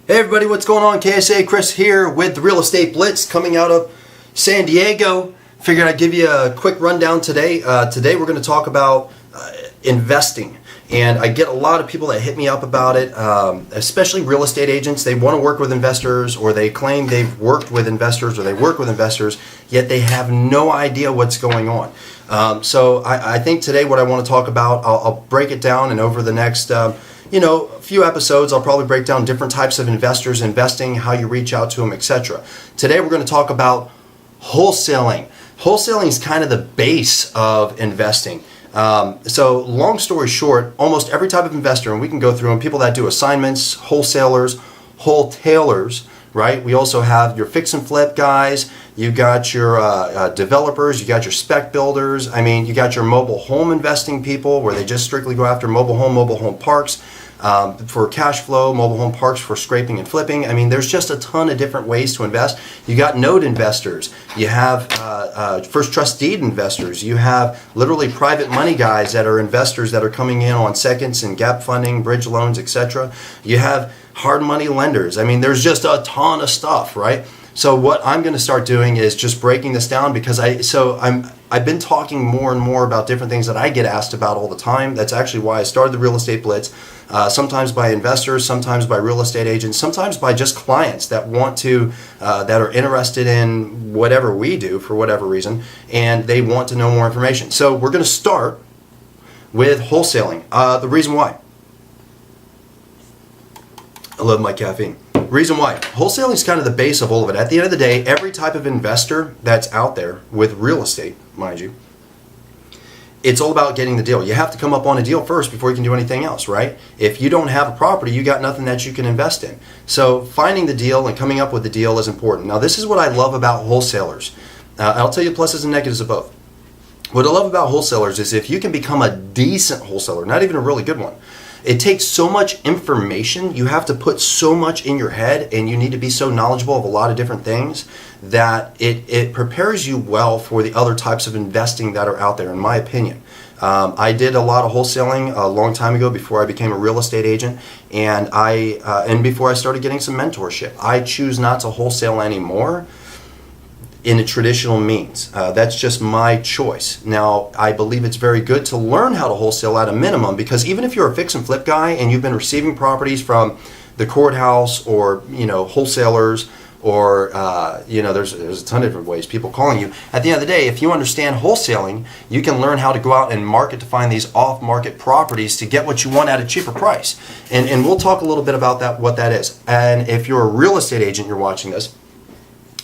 Hey everybody, what's going on? KSA Kris here with the Real Estate Blitz coming out of San Diego. Figured I'd give you a quick rundown today. Today we're going to talk about investing. And I get a lot of people that hit me up about it, especially real estate agents. They want to work with investors, or they claim they've worked with investors, or they work with investors, yet they have no idea what's going on. So I think today what I want to talk about, I'll break it down, and over the next a few episodes, I'll probably break down different types of investors, investing, how you reach out to them, etc. Today we're going to talk about wholesaling. Wholesaling is kind of the base of investing. So long story short, almost every type of investor, and we can go through them, people that do assignments, wholesalers, wholetailers, right? We also have your fix and flip guys, you got your developers, you got your spec builders, you got your mobile home investing people where they just strictly go after mobile home parks for cash flow, mobile home parks for scraping and flipping. There's just a ton of different ways to invest. You got node investors, you have first trust deed investors, you have literally private money guys that are investors that are coming in on seconds and gap funding, bridge loans, etc. You have hard money lenders. There's just a ton of stuff, right? So what I'm going to start doing is just breaking this down, because I've been talking more and more about different things that I get asked about all the time. That's actually why I started the Real Estate Blitz. Sometimes by investors, sometimes by real estate agents, sometimes by just clients that want to, that are interested in whatever we do for whatever reason, and they want to know more information. So we're going to start with wholesaling. The reason why. I love my caffeine. Reason why. Wholesaling is kind of the base of all of it. At the end of the day, every type of investor that's out there with real estate, mind you, it's all about getting the deal. You have to come up on a deal first before you can do anything else, right? If you don't have a property, you got nothing that you can invest in. So finding the deal and coming up with the deal is important. Now, this is what I love about wholesalers. I'll tell you pluses and negatives of both. What I love about wholesalers is if you can become a decent wholesaler, not even a really good one, it takes so much information, you have to put so much in your head, and you need to be so knowledgeable of a lot of different things that it prepares you well for the other types of investing that are out there, in my opinion. I did a lot of wholesaling a long time ago before I became a real estate agent, and before I started getting some mentorship. I choose not to wholesale anymore in a traditional means. That's just my choice. Now, I believe it's very good to learn how to wholesale at a minimum, because even if you're a fix and flip guy and you've been receiving properties from the courthouse or wholesalers, or there's a ton of different ways, people calling you. At the end of the day, if you understand wholesaling, you can learn how to go out and market to find these off-market properties to get what you want at a cheaper price. And we'll talk a little bit about that, what that is. And if you're a real estate agent, you're watching this,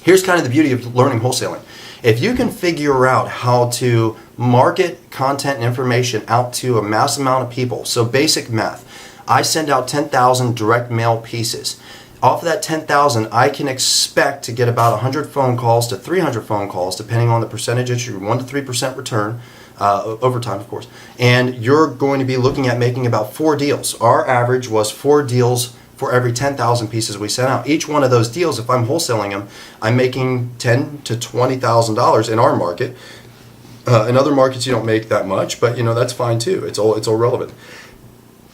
here's kind of the beauty of learning wholesaling. If you can figure out how to market content and information out to a mass amount of people, so basic math, I send out 10,000 direct mail pieces. Off of that 10,000, I can expect to get about 100 phone calls to 300 phone calls, depending on the percentage. It's your 1 to 3% return, over time, of course. And you're going to be looking at making about 4 deals. Our average was 4 deals for every 10,000 pieces we sent out. Each one of those deals, if I'm wholesaling them, I'm making $10,000 to $20,000 in our market. In other markets, you don't make that much, but that's fine too. It's all relevant.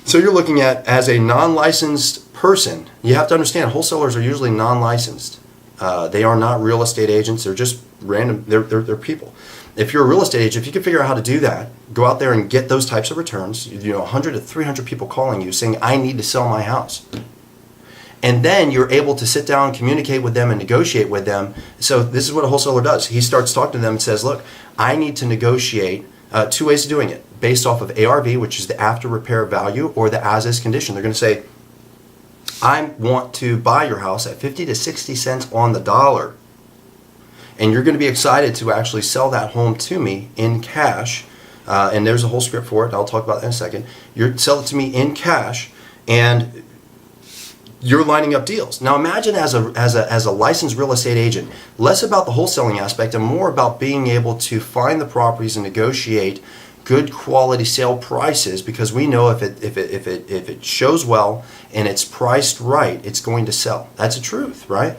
So you're looking at, as a non-licensed person, you have to understand wholesalers are usually non-licensed. They are not real estate agents. They're just random. They're people. If you're a real estate agent, if you can figure out how to do that, go out there and get those types of returns. 100 to 300 people calling you saying, "I need to sell my house." And then you're able to sit down, communicate with them, and negotiate with them. So this is what a wholesaler does. He starts talking to them and says, look, I need to negotiate 2 ways of doing it, based off of ARV, which is the after repair value, or the as-is condition. They're going to say, I want to buy your house at 50 to 60 cents on the dollar. And you're going to be excited to actually sell that home to me in cash. And there's a whole script for it. I'll talk about that in a second. You sell it to me in cash, and you're lining up deals. Now imagine as a licensed real estate agent, less about the wholesaling aspect and more about being able to find the properties and negotiate good quality sale prices, because we know if it shows well and it's priced right, it's going to sell. That's the truth, right?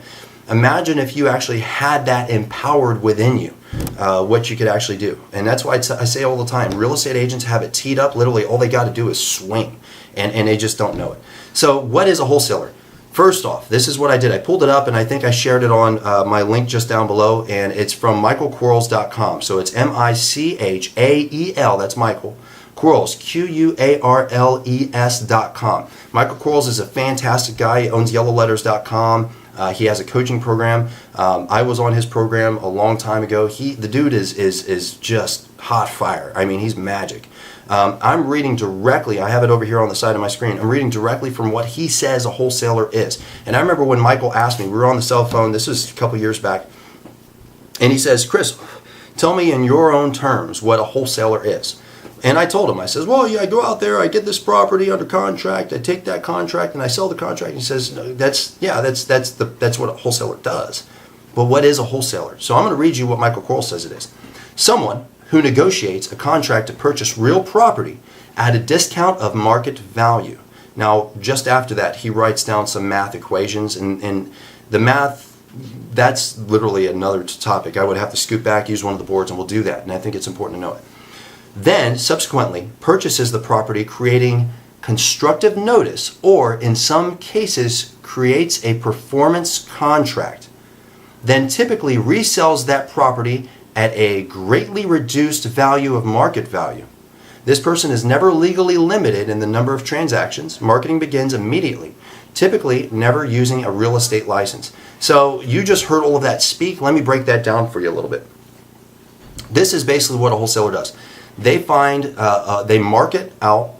Imagine if you actually had that empowered within you, what you could actually do. And that's why I say all the time, real estate agents have it teed up. Literally all they got to do is swing, and they just don't know it. So what is a wholesaler? First off, this is what I did. I pulled it up, and I think I shared it on my link just down below, and it's from MichaelQuarles.com. So it's MICHAEL, that's Michael, Quarles, QUARLES.com. Michael Quarles is a fantastic guy. He owns YellowLetters.com. He has a coaching program. I was on his program a long time ago. The dude is just hot fire. I mean, he's magic. I'm reading directly, I have it over here on the side of my screen, I'm reading directly from what he says a wholesaler is. And I remember when Michael asked me, we were on the cell phone, this was a couple years back, and he says, Chris, tell me in your own terms what a wholesaler is. And I told him, I says, well, yeah, I go out there, I get this property under contract, I take that contract, and I sell the contract. And he says, no, that's what a wholesaler does. But what is a wholesaler? So I'm going to read you what Michael Quarles says it is. Someone who negotiates a contract to purchase real property at a discount of market value. Now, just after that, he writes down some math equations, and the math, that's literally another topic. I would have to scoot back, use one of the boards, and we'll do that, and I think it's important to know it. Then, subsequently, purchases the property, creating constructive notice, or in some cases, creates a performance contract. Then typically resells that property at a greatly reduced value of market value. This person is never legally limited in the number of transactions. Marketing begins immediately, typically never using a real estate license. So you just heard all of that speak. Let me break that down for you a little bit. This is basically what a wholesaler does. They they market out,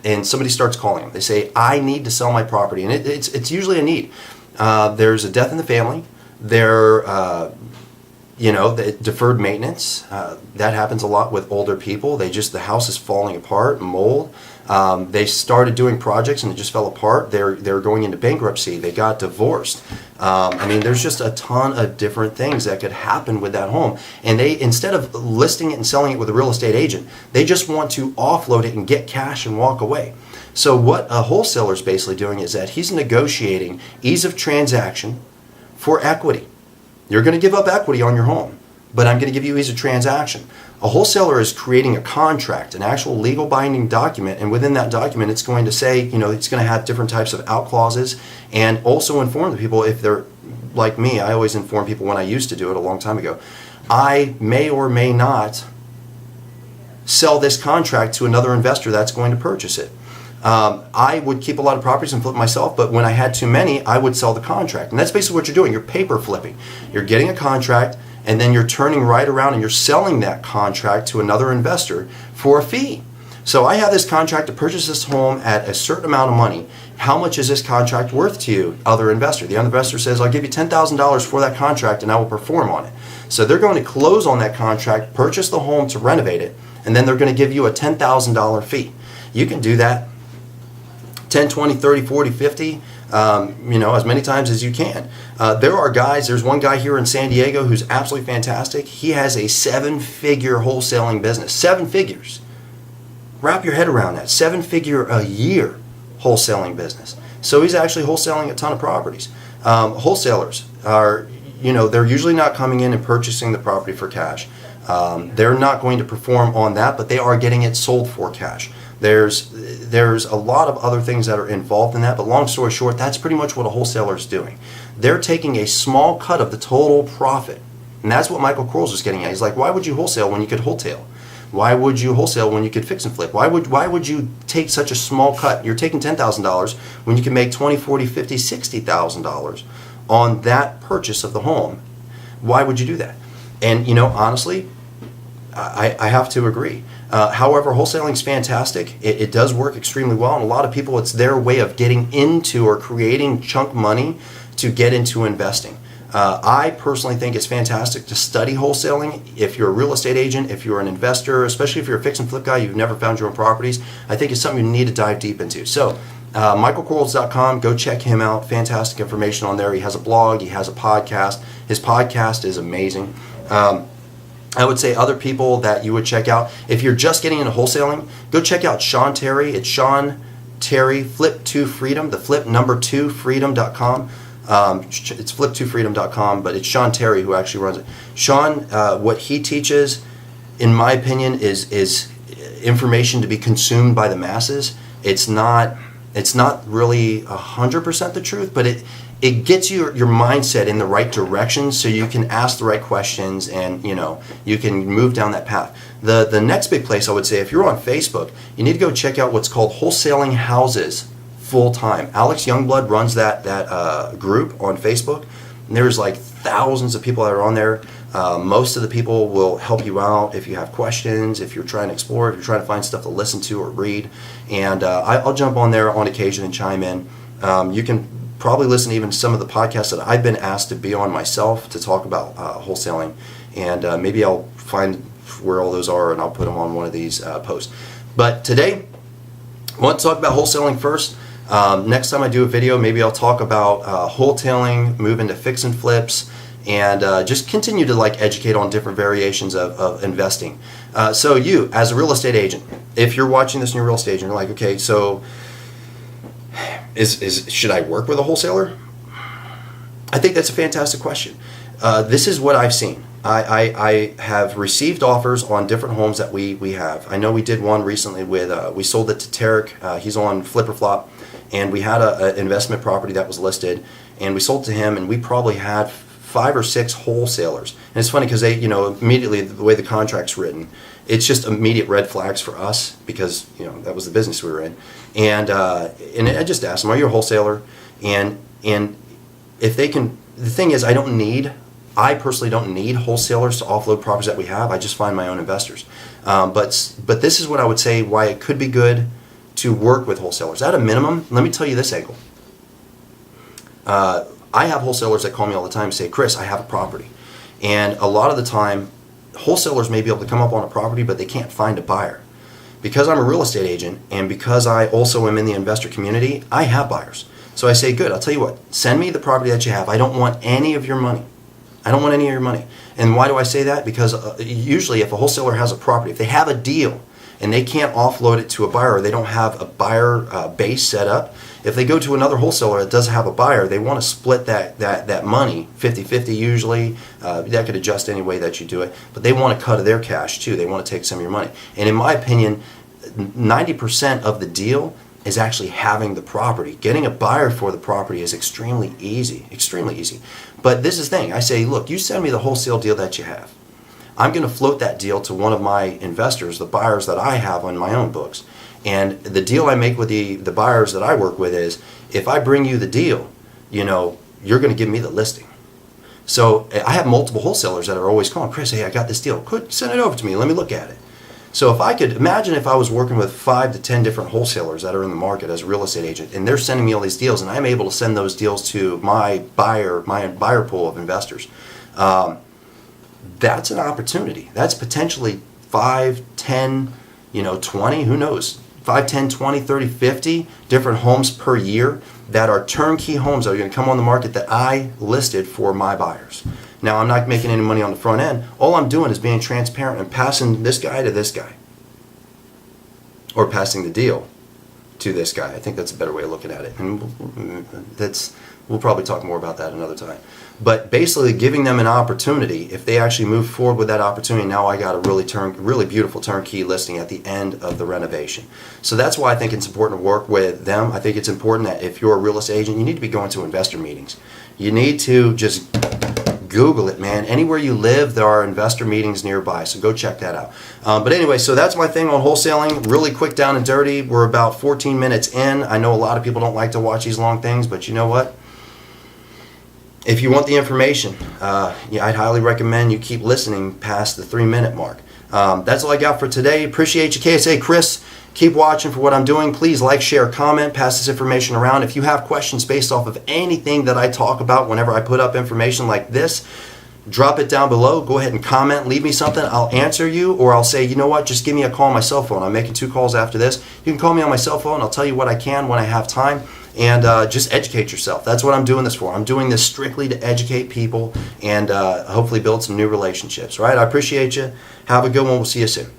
and somebody starts calling them. They say, I need to sell my property. And it's usually a need. There's a death in the family. The deferred maintenance, that happens a lot with older people. The house is falling apart, mold. They started doing projects and it just fell apart. They're going into bankruptcy. They got divorced. There's just a ton of different things that could happen with that home. And they, instead of listing it and selling it with a real estate agent, they just want to offload it and get cash and walk away. So what a wholesaler is basically doing is that he's negotiating ease of transaction for equity. You're going to give up equity on your home, but I'm going to give you ease of transaction. A wholesaler is creating a contract, an actual legal binding document, and within that document it's going to say, it's going to have different types of out clauses, and also inform the people, if they're like me, I always inform people when I used to do it a long time ago, I may or may not sell this contract to another investor that's going to purchase it. I would keep a lot of properties and flip myself, but when I had too many, I would sell the contract. And that's basically what you're doing. You're paper flipping. You're getting a contract, and then you're turning right around and you're selling that contract to another investor for a fee. So I have this contract to purchase this home at a certain amount of money. How much is this contract worth to you, other investor? The other investor says, I'll give you $10,000 for that contract and I will perform on it. So they're going to close on that contract, purchase the home to renovate it, and then they're going to give you a $10,000 fee. You can do that 10, 20, 30, 40, 50, as many times as you can. There's one guy here in San Diego who's absolutely fantastic. He has a 7-figure wholesaling business. 7 figures. Wrap your head around that. 7-figure a year wholesaling business. So he's actually wholesaling a ton of properties. Wholesalers are, they're usually not coming in and purchasing the property for cash. They're not going to perform on that, but they are getting it sold for cash. There's a lot of other things that are involved in that, but long story short, that's pretty much what a wholesaler is doing. They're taking a small cut of the total profit, and that's what Michael Quarles was getting at. He's like, why would you wholesale when you could wholesale? Why would you wholesale when you could fix and flip? Why would you take such a small cut? You're taking $10,000 when you can make $20,000, $40,000, $50,000, $60,000 on that purchase of the home. Why would you do that? And honestly, I have to agree. However, wholesaling is fantastic. It does work extremely well, and a lot of people, it's their way of getting into or creating chunk money to get into investing. I personally think it's fantastic to study wholesaling. If you're a real estate agent, if you're an investor, especially if you're a fix and flip guy, you've never found your own properties, I think it's something you need to dive deep into. So, MichaelQuarles.com, go check him out. Fantastic information on there. He has a blog, he has a podcast. His podcast is amazing. I would say other people that you would check out. If you're just getting into wholesaling, go check out Sean Terry. It's Sean Terry, Flip2Freedom, the flip number 2 freedom.com. It's flip2freedom.com, but it's Sean Terry who actually runs it. Sean, what he teaches, in my opinion, is information to be consumed by the masses. It's not It's not really 100% the truth, but it gets your mindset in the right direction so you can ask the right questions and, you can move down that path. The next big place I would say, if you're on Facebook, you need to go check out what's called Wholesaling Houses full time. Alex Youngblood runs that group on Facebook. And there's like thousands of people that are on there. Most of the people will help you out if you have questions, if you're trying to explore, if you're trying to find stuff to listen to or read. And I'll jump on there on occasion and chime in. You can probably listen to even some of the podcasts that I've been asked to be on myself to talk about wholesaling. And maybe I'll find where all those are and I'll put them on one of these posts. But today, I want to talk about wholesaling first. Next time I do a video, maybe I'll talk about wholesaling, move into fix and flips, and just continue to educate on different variations of investing. So you, as a real estate agent, if you're watching this and you're a real estate agent, you're like, okay, so should I work with a wholesaler? I think that's a fantastic question. This is what I've seen. I have received offers on different homes that we have. I know we did one recently with, we sold it to Tarek. He's on Flipper Flop, and we had an investment property that was listed, and we sold to him, and we probably had 5 or 6 wholesalers. And it's funny because they, immediately the way the contract's written, it's just immediate red flags for us because, that was the business we were in. And I just asked them, are you a wholesaler? And if they can, the thing is, I personally don't need wholesalers to offload properties that we have. I just find my own investors. But this is what I would say why it could be good to work with wholesalers. At a minimum, let me tell you this angle. I have wholesalers that call me all the time and say, Kris, I have a property. And a lot of the time, wholesalers may be able to come up on a property, but they can't find a buyer. Because I'm a real estate agent and because I also am in the investor community, I have buyers. So I say, good, I'll tell you what, send me the property that you have. I don't want any of your money. I don't want any of your money. And why do I say that? Because usually if a wholesaler has a property, if they have a deal and they can't offload it to a buyer, or they don't have a buyer base set up, if they go to another wholesaler that does have a buyer, they want to split that money 50-50 usually. That could adjust any way that you do it. But they want a cut of their cash too. They want to take some of your money. And in my opinion, 90% of the deal is actually having the property. Getting a buyer for the property is extremely easy. But this is the thing. I say, look, you send me the wholesale deal that you have. I'm going to float that deal to one of my investors, the buyers that I have on my own books. And the deal I make with the buyers that I work with is, if I bring you the deal, you're going to give me the listing. So I have multiple wholesalers that are always calling, Kris, hey, I got this deal. Could send it over to me. Let me look at it. So if I could imagine if I was working with 5 to 10 different wholesalers that are in the market as a real estate agent, and they're sending me all these deals, and I'm able to send those deals to my buyer pool of investors, that's an opportunity. That's potentially 5, 10, 20, who knows, 5, 10, 20, 30, 50 different homes per year that are turnkey homes that are going to come on the market that I listed for my buyers. Now, I'm not making any money on the front end. All I'm doing is being transparent and passing this guy to this guy. Or passing the deal to this guy. I think that's a better way of looking at it. And we'll probably talk more about that another time. But basically giving them an opportunity, if they actually move forward with that opportunity, now I got a really beautiful turnkey listing at the end of the renovation. So that's why I think it's important to work with them. I think it's important that if you're a real estate agent, you need to be going to investor meetings. You need to just Google it, man. Anywhere you live, there are investor meetings nearby, so go check that out. But anyway, so that's my thing on wholesaling. Really quick, down and dirty. We're about 14 minutes in. I know a lot of people don't like to watch these long things, but you know what? If you want the information, I'd highly recommend you keep listening past the 3-minute mark. That's all I got for today. Appreciate you, KSA Kris. Keep watching for what I'm doing. Please like, share, comment, pass this information around. If you have questions based off of anything that I talk about whenever I put up information like this, drop it down below. Go ahead and comment. Leave me something. I'll answer you, or I'll say, you know what, just give me a call on my cell phone. I'm making 2 calls after this. You can call me on my cell phone. I'll tell you what I can when I have time. And just educate yourself. That's what I'm doing this for. I'm doing this strictly to educate people and hopefully build some new relationships. Right? I appreciate you. Have a good one. We'll see you soon.